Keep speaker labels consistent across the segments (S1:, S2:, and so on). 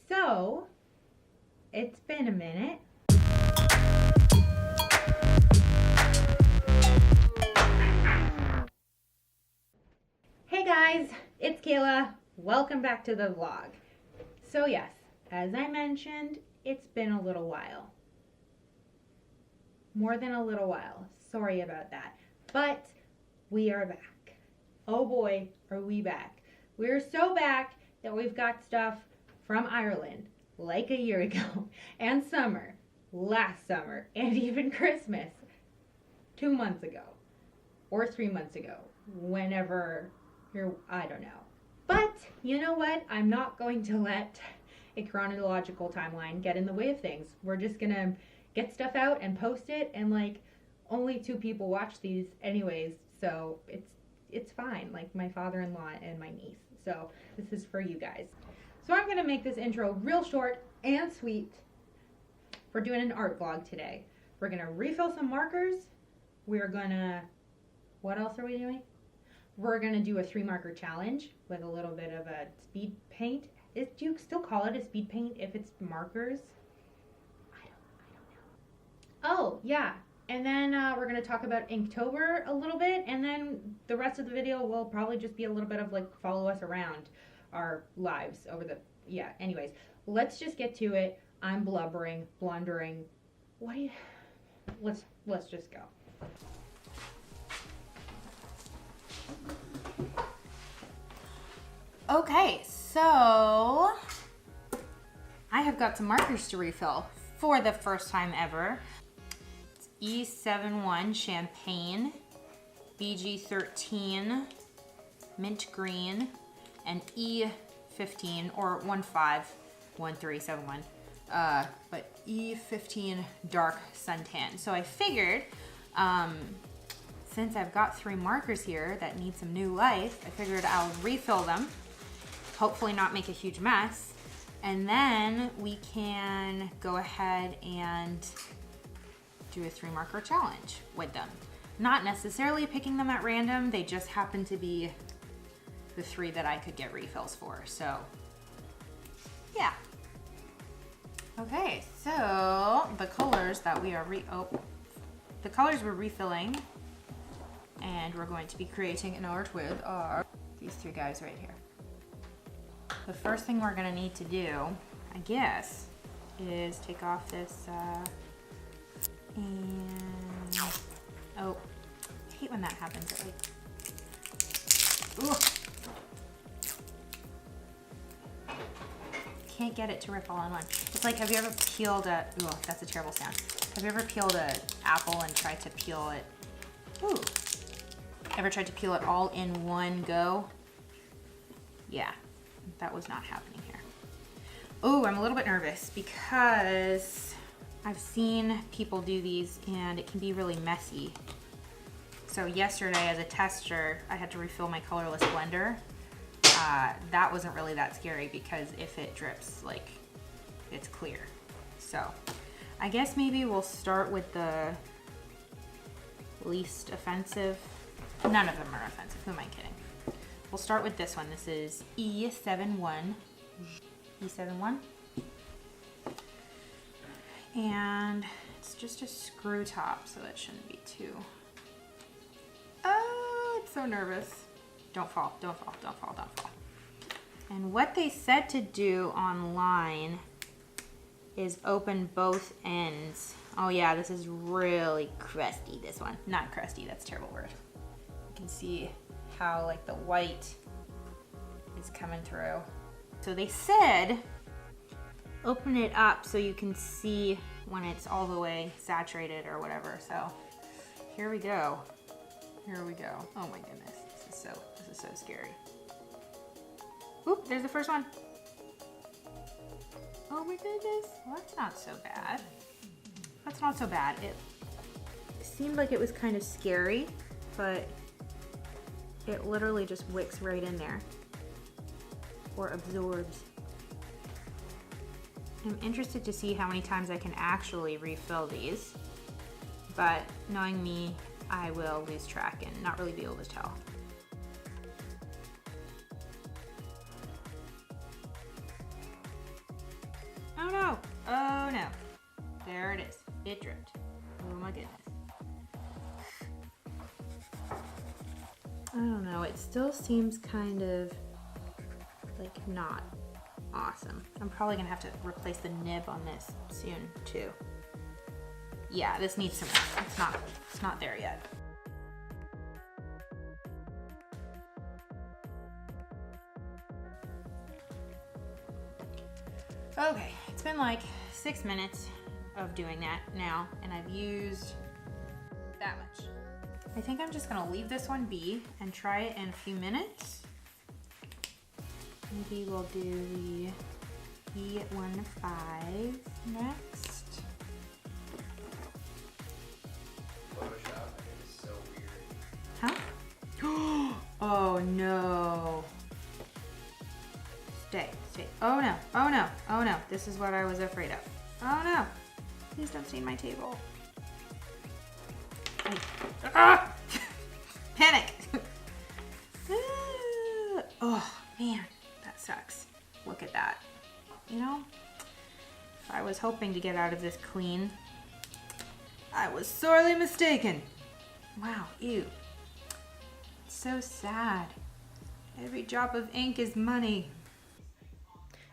S1: So, it's been a minute. Hey guys, it's Cayla. Welcome back to the vlog. So yes, as I mentioned, it's been a little while. More than a little while. Sorry about that. But we are back. Oh boy, are we back. We're so back that we've got stuff from Ireland, like a year ago, and summer, last summer, and even Christmas, 2 months ago, or 3 months ago, whenever I don't know. But, you know what? I'm not going to let a chronological timeline get in the way of things. We're just gonna get stuff out and post it, and like, only 2 people watch these anyways, so it's fine, like my father-in-law and my niece. So this is for you guys. So I'm gonna make this intro real short and sweet. We're doing an art vlog today. We're gonna refill some markers. We're gonna, what else are we doing? We're gonna do a 3 marker challenge with a little bit of a speed paint. Do you still call it a speed paint if it's markers? I don't know. Oh yeah, and then we're gonna talk about Inktober a little bit, and then the rest of the video will probably just be a little bit of like follow us around our lives over the, yeah, anyways. Let's just get to it. I'm blubbering, blundering. What do you, let's just go. Okay, so I have got some markers to refill for the first time ever. It's E71 Champagne, BG13 Mint Green, and E15 or 151371, but E15 Dark Suntan. So I figured, since I've got 3 markers here that need some new life, I figured I'll refill them, hopefully not make a huge mess, and then we can go ahead and do a 3 marker challenge with them. Not necessarily picking them at random, they just happen to be the 3 that I could get refills for, so yeah. Okay, so the colors that we are the colors we're refilling and we're going to be creating an art with are these 3 guys right here. The first thing we're gonna need to do, I guess, is take off this, and, oh, I hate when that happens, it like, ugh. Can't get it to rip all in one. It's like, have you ever peeled a, ooh, that's a terrible sound. Have you ever peeled an apple and tried to peel it, ooh. Ever tried to peel it all in one go? Yeah, that was not happening here. Oh, I'm a little bit nervous because I've seen people do these and it can be really messy. So yesterday as a tester, I had to refill my colorless blender. That wasn't really that scary because if it drips, like, it's clear. So I guess maybe we'll start with the least offensive. None of them are offensive, who am I kidding? We'll start with this one. This is E71. E71. And it's just a screw top, so that shouldn't be too. Oh, I'm so nervous. Don't fall, don't fall, don't fall, don't fall. And what they said to do online is open both ends. Oh yeah, this is really crusty, this one. Not crusty, that's a terrible word. You can see how like the white is coming through. So they said open it up so you can see when it's all the way saturated or whatever. So here we go. Here we go. Oh my goodness, this is so scary. Oop, there's the first one. Oh my goodness, well, that's not so bad. That's not so bad. It seemed like it was kind of scary, but it literally just wicks right in there or absorbs. I'm interested to see how many times I can actually refill these, but knowing me, I will lose track and not really be able to tell. It dripped. Oh my goodness. I don't know, it still seems kind of like not awesome. I'm probably gonna have to replace the nib on this soon too. Yeah, this needs some work. It's not there yet. Okay, it's been like 6 minutes of doing that now, and I've used that much. I think I'm just gonna leave this one be and try it in a few minutes. Maybe we'll do the E15 next.
S2: Photoshop is so weird.
S1: Huh? Oh no. Stay. Oh no, oh no, oh no. This is what I was afraid of. Oh no. Please don't stain my table. Panic. Oh man, that sucks. Look at that. You know, if I was hoping to get out of this clean, I was sorely mistaken. Wow, ew. It's so sad. Every drop of ink is money.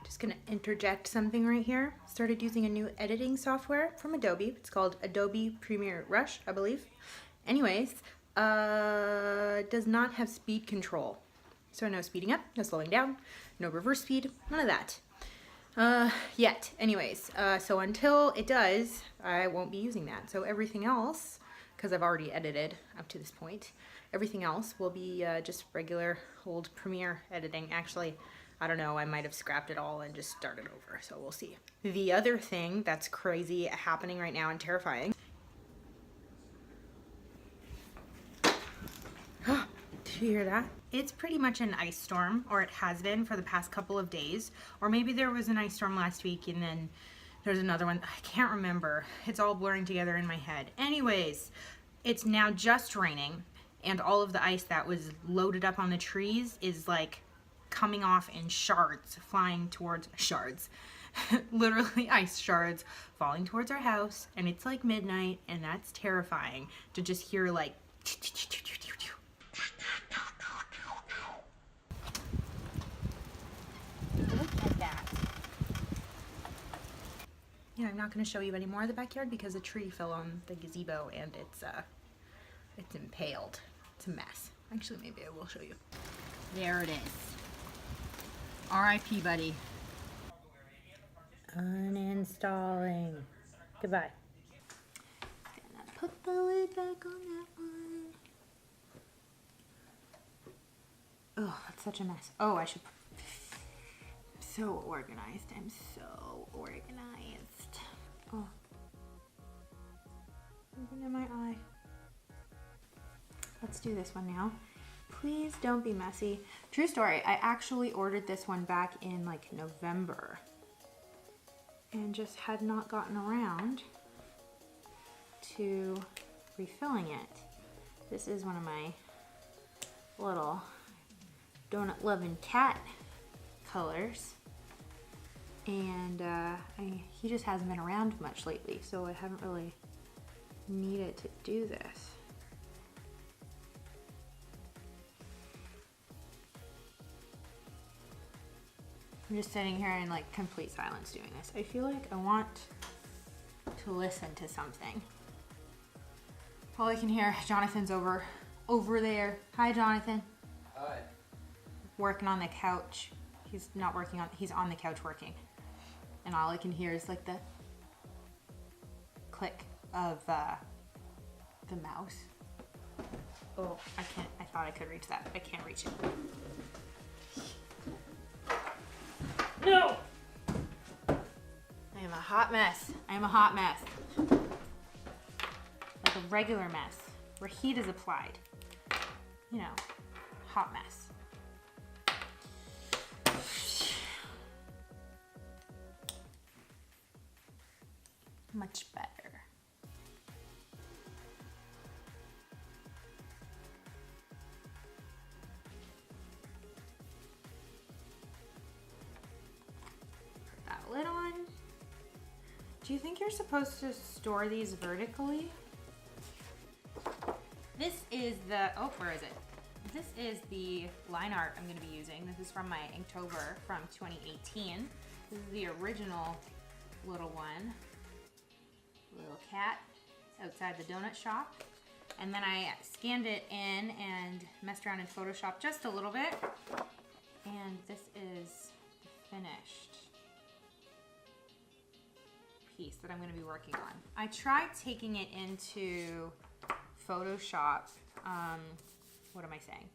S1: Just gonna interject something right here. Started using a new editing software from Adobe. It's called Adobe Premiere Rush, I believe. Anyways, does not have speed control. So no speeding up, no slowing down, no reverse speed, none of that. Yet. Anyways, so until it does, I won't be using that. So everything else, because I've already edited up to this point, everything else will be just regular old Premiere editing. Actually, I don't know, I might have scrapped it all and just started over, so we'll see. The other thing that's crazy happening right now and terrifying. Did you hear that? It's pretty much an ice storm, or it has been for the past couple of days. Or maybe there was an ice storm last week and then there's another one. I can't remember. It's all blurring together in my head. Anyways, it's now just raining and all of the ice that was loaded up on the trees is like coming off in shards, flying towards shards. Literally ice shards falling towards our house, and it's like midnight, and that's terrifying to just hear like look at that. Yeah, I'm not going to show you any more of the backyard because a tree fell on the gazebo and it's impaled. It's a mess. Actually, maybe I will show you. There it is. R.I.P. buddy. Uninstalling. Goodbye. Gonna put the lid back on that one. Oh, it's such a mess. Oh, I should. So organized. I'm so organized. Oh. Something in my eye. Let's do this one now. Please don't be messy. True story, I actually ordered this one back in like November and just had not gotten around to refilling it. This is one of my little donut loving cat colors, and he just hasn't been around much lately, so I haven't really needed to do this. I'm just sitting here in like complete silence doing this. I feel like I want to listen to something. All I can hear, Jonathan's over there. Hi, Jonathan.
S2: Hi.
S1: Working on the couch. He's not working on, he's on the couch working. And all I can hear is like the click of the mouse. Oh, I thought I could reach that. I can't reach it. No! I am a hot mess. I am a hot mess. Like a regular mess where heat is applied. You know, hot mess. Much better. Lid on. Do you think you're supposed to store these vertically? This is the, oh, where is it? This is the line art I'm gonna be using. This is from my Inktober from 2018. This is the original little one. Little cat outside the donut shop. And then I scanned it in and messed around in Photoshop just a little bit. And this is the finished piece that I'm gonna be working on. I tried taking it into Photoshop. What am I saying?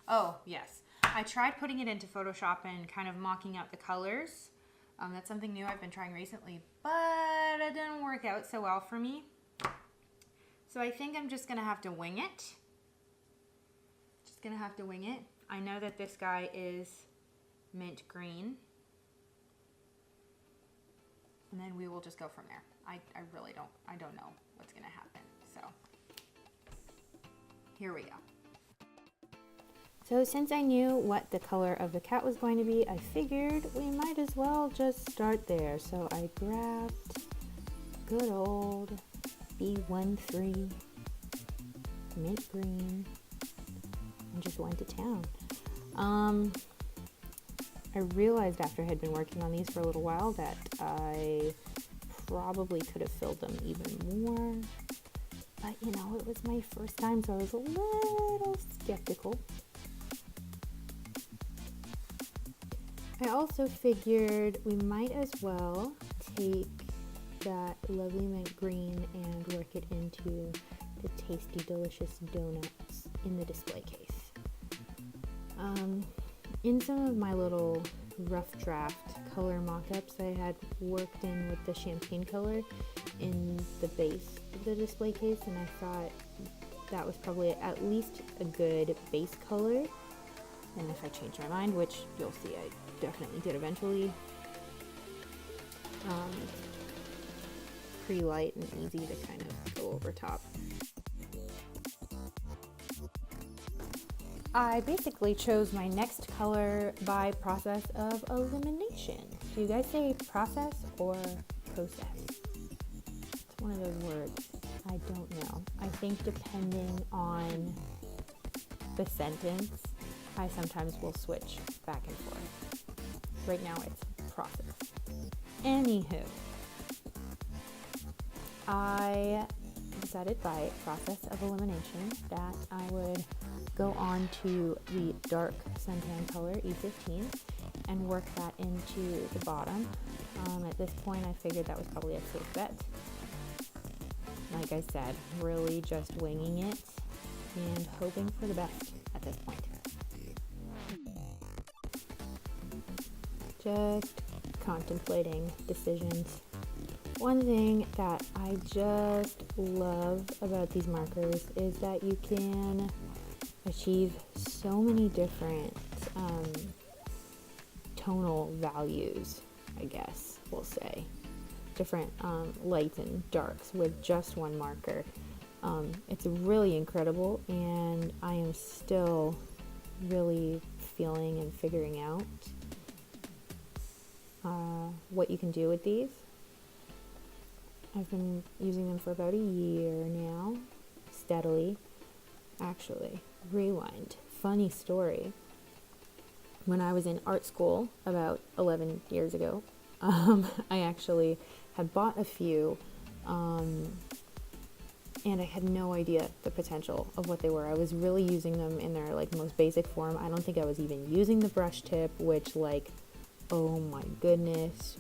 S1: Oh, yes. I tried putting it into Photoshop and kind of mocking out the colors. That's something new I've been trying recently, but it didn't work out so well for me. So I think I'm just gonna have to wing it. Just gonna have to wing it. I know that this guy is mint green. And then we will just go from there. I really don't know what's gonna happen. So here we go. So since I knew what the color of the cat was going to be, I figured we might as well just start there. So I grabbed good old B13 mint green and just went to town. I realized after I had been working on these for a little while that I probably could have filled them even more. But you know, it was my first time, so I was a little skeptical. I also figured we might as well take that lovely mint green and work it into the tasty, delicious donuts in the display case. In some of my little rough draft color mock-ups, I had worked in with the champagne color in the base of the display case, and I thought that was probably at least a good base color. And if I change my mind, which you'll see I definitely did eventually, pretty light and easy to kind of go over top. I basically chose my next color by process of elimination. Do you guys say process or process? It's one of those words. I don't know. I think depending on the sentence, I sometimes will switch back and forth. Right now it's process. Anywho, I decided by process of elimination that I would go on to the dark suntan color E15 and work that into the bottom. At this point I figured that was probably a safe bet. Like I said, really just winging it and hoping for the best at this point. Just contemplating decisions. One thing that I just love about these markers is that you can achieve so many different tonal values, I guess we'll say. Different lights and darks with just one marker. It's really incredible, and I am still really feeling and figuring out what you can do with these. I've been using them for about a year now, steadily. Actually, rewind. Funny story. When I was in art school about 11 years ago, I actually had bought a few, and I had no idea the potential of what they were. I was really using them in their most basic form. I don't think I was even using the brush tip, which oh my goodness,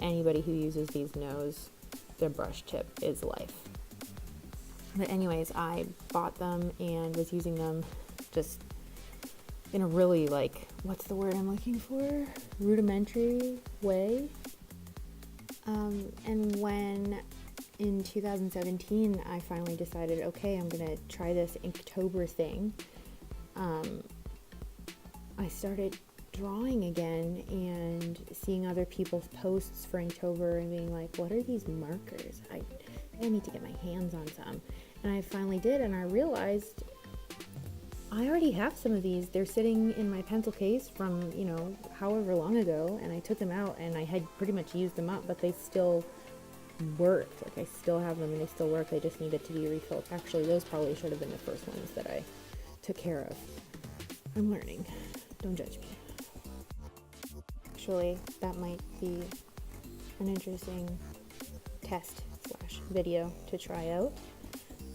S1: anybody who uses these knows the brush tip is life. But anyways, I bought them and was using them just in a really what's the word I'm looking for? Rudimentary way. And when in 2017 I finally decided, okay, I'm gonna try this Inktober thing, I started drawing again and seeing other people's posts for Inktober and being like, what are these markers? I need to get my hands on some. And I finally did, and I realized I already have some of these. They're sitting in my pencil case from, however long ago, and I took them out and I had pretty much used them up, but they still
S3: worked. Like, I still have them and they still work. They just needed to be refilled. Actually, those probably should have been the first ones that I took care of. I'm learning. Don't judge me. Actually, that might be an interesting test / video to try out.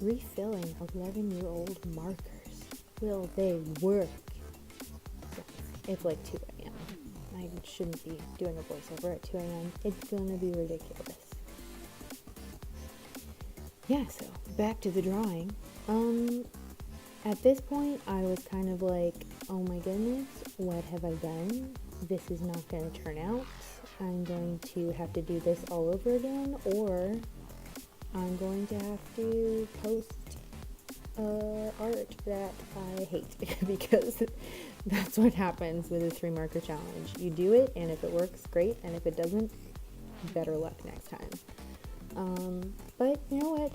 S3: Refilling 11-year-old markers. Will they work? It's like 2 a.m. I shouldn't be doing a voiceover at 2 a.m. It's gonna be ridiculous. Yeah, so back to the drawing. At this point, I was kind of like, oh my goodness, what have I done? This is not going to turn out. I'm going to have to do this all over again, or I'm going to have to post art that I hate because that's what happens with a 3 marker challenge. You do it, and if it works, great, and if it doesn't, better luck next time. But you know what?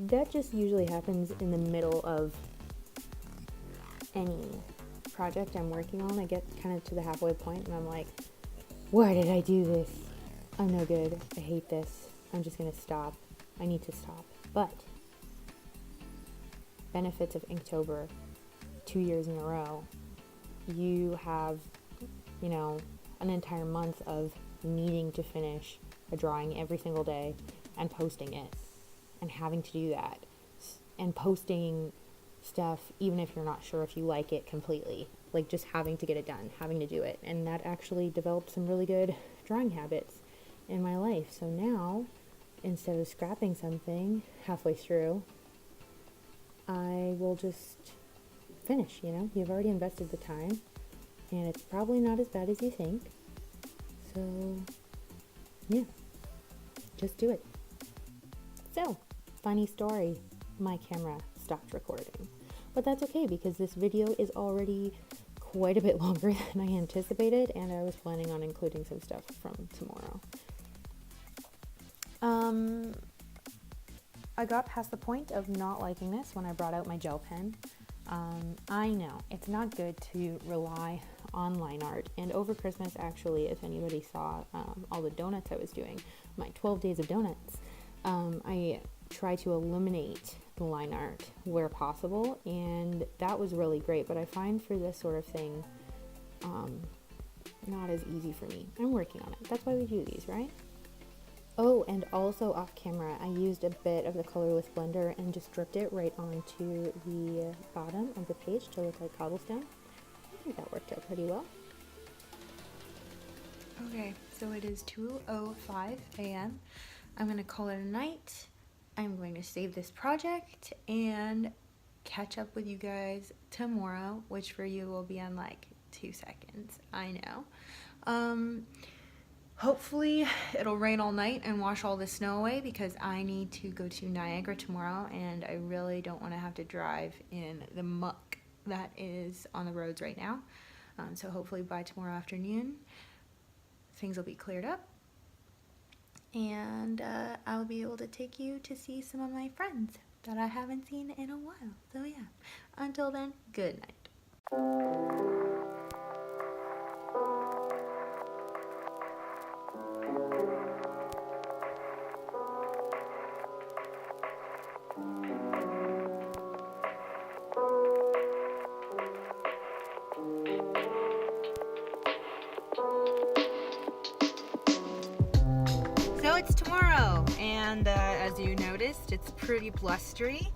S3: That just usually happens in the middle of any project I'm working on. I get kind of to the halfway point and I'm like, why did I do this? I'm no good. I hate this. I'm just going to stop. I need to stop. But benefits of Inktober 2 years in a row, you have, an entire month of needing to finish a drawing every single day and posting it and having to do that and posting stuff even if you're not sure if you like it completely, like just having to get it done, having to do it. And that actually developed some really good drawing habits in my life. So now, instead of scrapping something halfway through, I will just finish. You've already invested the time and it's probably not as bad as you think. So yeah, just do it. So, funny story, my camera stopped recording. But that's okay because this video is already quite a bit longer than I anticipated, and I was planning on including some stuff from tomorrow. I got past the point of not liking this when I brought out my gel pen. I know it's not good to rely on line art, and over Christmas, actually, if anybody saw all the donuts I was doing, my 12 days of donuts, I try to eliminate the line art where possible, and that was really great. But I find for this sort of thing, not as easy for me. I'm working on it. That's why we do these, right? Oh, and also off camera, I used a bit of the Colorless blender and just dripped it right onto the bottom of the page to look like cobblestone. I think that worked out pretty well.
S4: Okay, so it is 2:05 a.m. I'm going to call it a night. I'm going to save this project and catch up with you guys tomorrow, which for you will be in like 2 seconds. I know. Hopefully it'll rain all night and wash all the snow away because I need to go to Niagara tomorrow and I really don't want to have to drive in the muck that is on the roads right now. So hopefully by tomorrow afternoon things will be cleared up and I'll be able to take you to see some of my friends that I haven't seen in a while. So yeah, until then, good night. So it's tomorrow, and as you noticed, it's pretty blustery.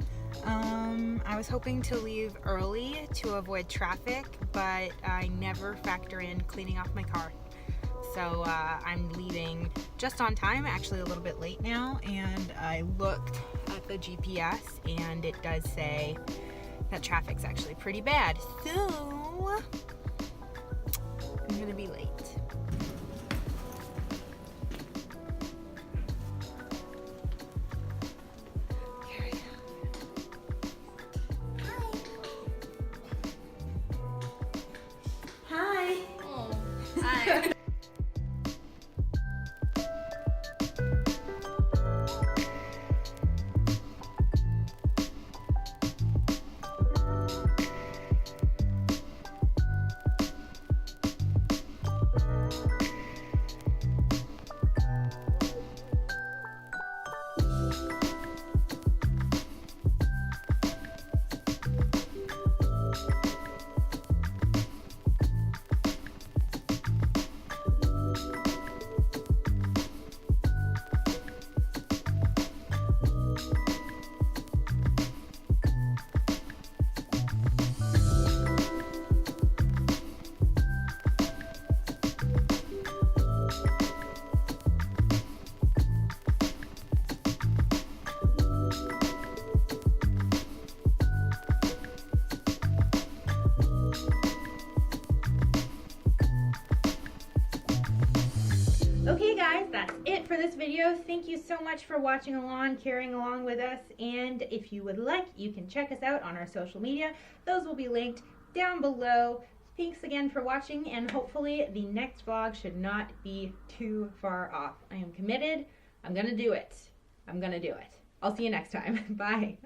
S4: I was hoping to leave early to avoid traffic, but I never factor in cleaning off my car. So I'm leaving just on time, actually a little bit late now, and I looked at the GPS and it does say that traffic's actually pretty bad. So I'm gonna be late.
S1: guys, that's it for this video. Thank you so much for watching along, carrying along with us, and if you would like, you can check us out on our social media. Those will be linked down below. Thanks again for watching, and hopefully the next vlog should not be too far off. I am committed. I'm gonna do it. I'm gonna do it. I'll see you next time. Bye.